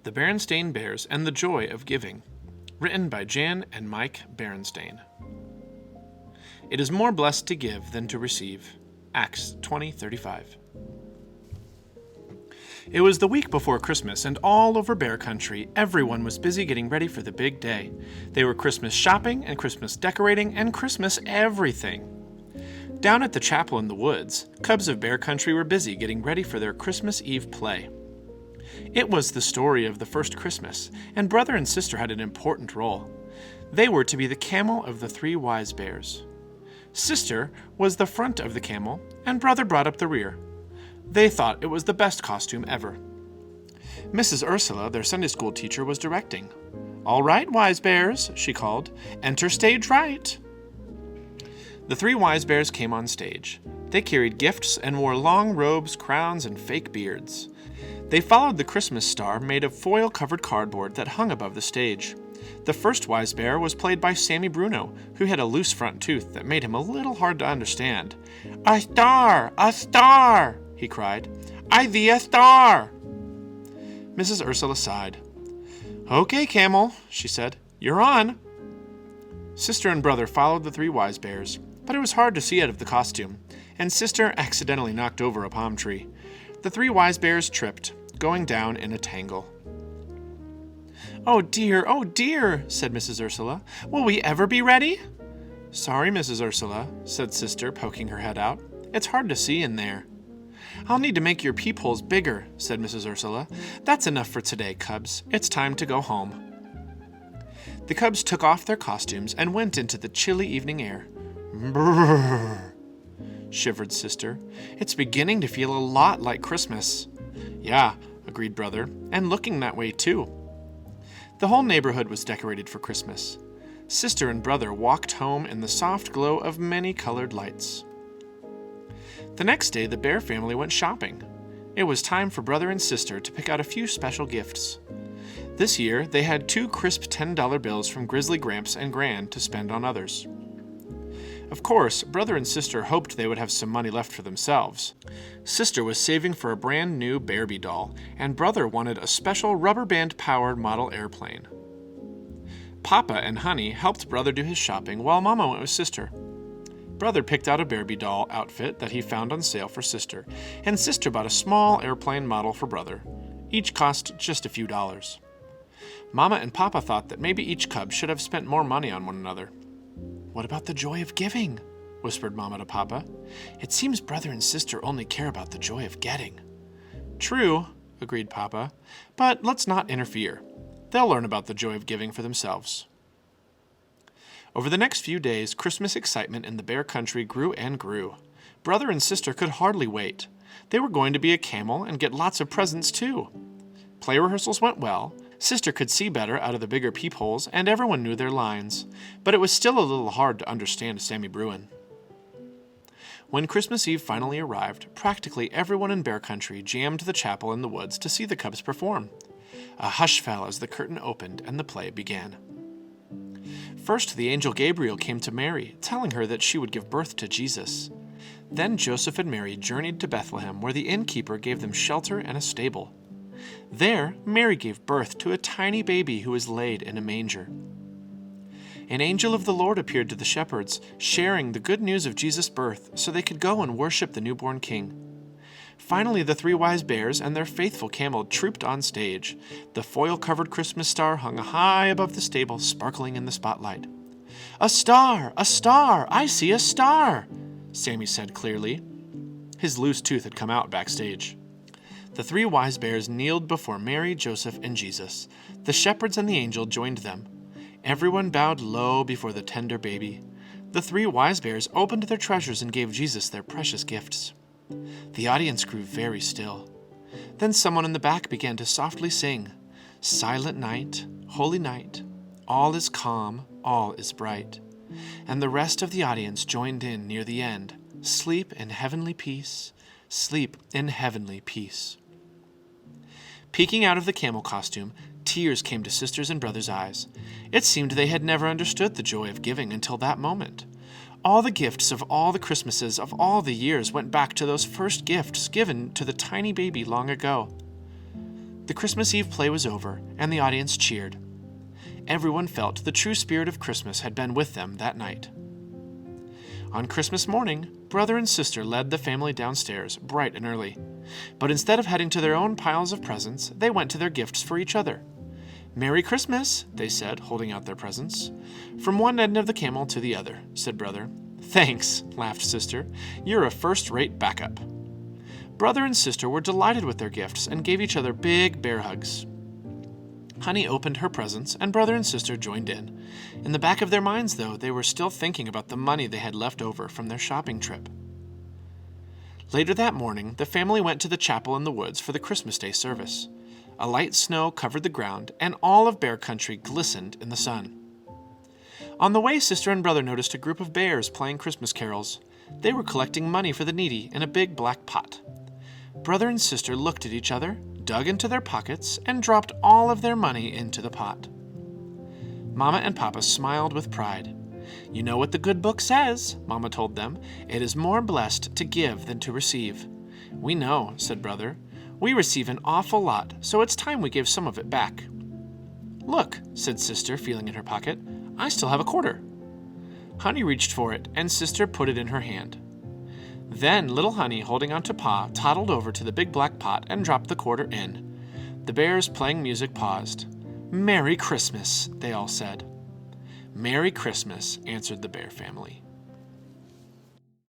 The Berenstain Bears and the Joy of Giving, written by Jan and Mike Berenstain. It is more blessed to give than to receive. Acts 20:35. It was the week before Christmas, and all over Bear Country, everyone was busy getting ready for the big day. They were Christmas shopping and Christmas decorating and Christmas everything. Down at the chapel in the woods, cubs of Bear Country were busy getting ready for their Christmas Eve play. It was the story of the first Christmas, and brother and sister had an important role. They were to be the camel of the three wise bears. Sister was the front of the camel, and brother brought up the rear. They thought it was the best costume ever. Mrs. Ursula, their Sunday school teacher, was directing. "All right, wise bears," she called. "Enter stage right." The three wise bears came on stage. They carried gifts and wore long robes, crowns, and fake beards. They followed the Christmas star made of foil-covered cardboard that hung above the stage. The first wise bear was played by Sammy Bruno, who had a loose front tooth that made him a little hard to understand. "A star! A star!" he cried. "I thee a star!" Mrs. Ursula sighed. "Okay, camel," she said. "You're on." Sister and brother followed the three wise bears, but it was hard to see out of the costume, and sister accidentally knocked over a palm tree. The three wise bears tripped, going down in a tangle. Oh dear, said Mrs. Ursula. "Will we ever be ready?" "Sorry, Mrs. Ursula," said sister, poking her head out. "It's hard to see in there." "I'll need to make your peepholes bigger," said Mrs. Ursula. "That's enough for today, cubs. It's time to go home." The cubs took off their costumes and went into the chilly evening air. "Brrr," shivered sister. "It's beginning to feel a lot like Christmas." "Yeah," agreed brother, "and looking that way too." The whole neighborhood was decorated for Christmas. Sister and brother walked home in the soft glow of many colored lights. The next day, the Bear family went shopping. It was time for brother and sister to pick out a few special gifts. This year, they had 2 crisp $10 bills from Grizzly Gramps and Gran to spend on others. Of course, brother and sister hoped they would have some money left for themselves. Sister was saving for a brand new Barbie doll, and brother wanted a special rubber band-powered model airplane. Papa and Honey helped brother do his shopping while Mama went with sister. Brother picked out a Barbie doll outfit that he found on sale for sister, and sister bought a small airplane model for brother. Each cost just a few dollars. Mama and Papa thought that maybe each cub should have spent more money on one another. "What about the joy of giving?" whispered Mama to Papa. "It seems brother and sister only care about the joy of getting." "True," agreed Papa, "but let's not interfere. They'll learn about the joy of giving for themselves." Over the next few days, Christmas excitement in the Bear Country grew and grew. Brother and sister could hardly wait. They were going to be a camel and get lots of presents too. Play rehearsals went well. Sister could see better out of the bigger peepholes, and everyone knew their lines. But it was still a little hard to understand Sammy Bruin. When Christmas Eve finally arrived, practically everyone in Bear Country jammed to the chapel in the woods to see the cubs perform. A hush fell as the curtain opened and the play began. First, the angel Gabriel came to Mary, telling her that she would give birth to Jesus. Then Joseph and Mary journeyed to Bethlehem, where the innkeeper gave them shelter and a stable. There, Mary gave birth to a tiny baby who was laid in a manger. An angel of the Lord appeared to the shepherds, sharing the good news of Jesus' birth so they could go and worship the newborn king. Finally, the three wise bears and their faithful camel trooped on stage. The foil-covered Christmas star hung high above the stable, sparkling in the spotlight. "A star! A star! I see a star!" Sammy said clearly. His loose tooth had come out backstage. The three wise bears kneeled before Mary, Joseph, and Jesus. The shepherds and the angel joined them. Everyone bowed low before the tender baby. The three wise bears opened their treasures and gave Jesus their precious gifts. The audience grew very still. Then someone in the back began to softly sing, "Silent night, holy night, all is calm, all is bright." And the rest of the audience joined in near the end. "Sleep in heavenly peace, sleep in heavenly peace." Peeking out of the camel costume, tears came to sisters and brothers' eyes. It seemed they had never understood the joy of giving until that moment. All the gifts of all the Christmases of all the years went back to those first gifts given to the tiny baby long ago. The Christmas Eve play was over, and the audience cheered. Everyone felt the true spirit of Christmas had been with them that night. On Christmas morning, brother and sister led the family downstairs bright and early. But instead of heading to their own piles of presents, they went to their gifts for each other. "Merry Christmas," they said, holding out their presents. "From one end of the camel to the other," said brother. "Thanks," laughed sister. "You're a first-rate backup." Brother and sister were delighted with their gifts and gave each other big bear hugs. Honey opened her presents, and brother and sister joined in. In the back of their minds, though, they were still thinking about the money they had left over from their shopping trip. Later that morning, the family went to the chapel in the woods for the Christmas Day service. A light snow covered the ground, and all of Bear Country glistened in the sun. On the way, sister and brother noticed a group of bears playing Christmas carols. They were collecting money for the needy in a big black pot. Brother and sister looked at each other, dug into their pockets, and dropped all of their money into the pot. Mama and Papa smiled with pride. "You know what the good book says," Mama told them. "It is more blessed to give than to receive." "We know," said brother. "We receive an awful lot, so it's time we gave some of it back." "Look," said sister, feeling in her pocket. "I still have a quarter." Honey reached for it, and sister put it in her hand. Then little Honey, holding on to Pa, toddled over to the big black pot and dropped the quarter in. The bears playing music paused. "Merry Christmas," they all said. "Merry Christmas," answered the bear family.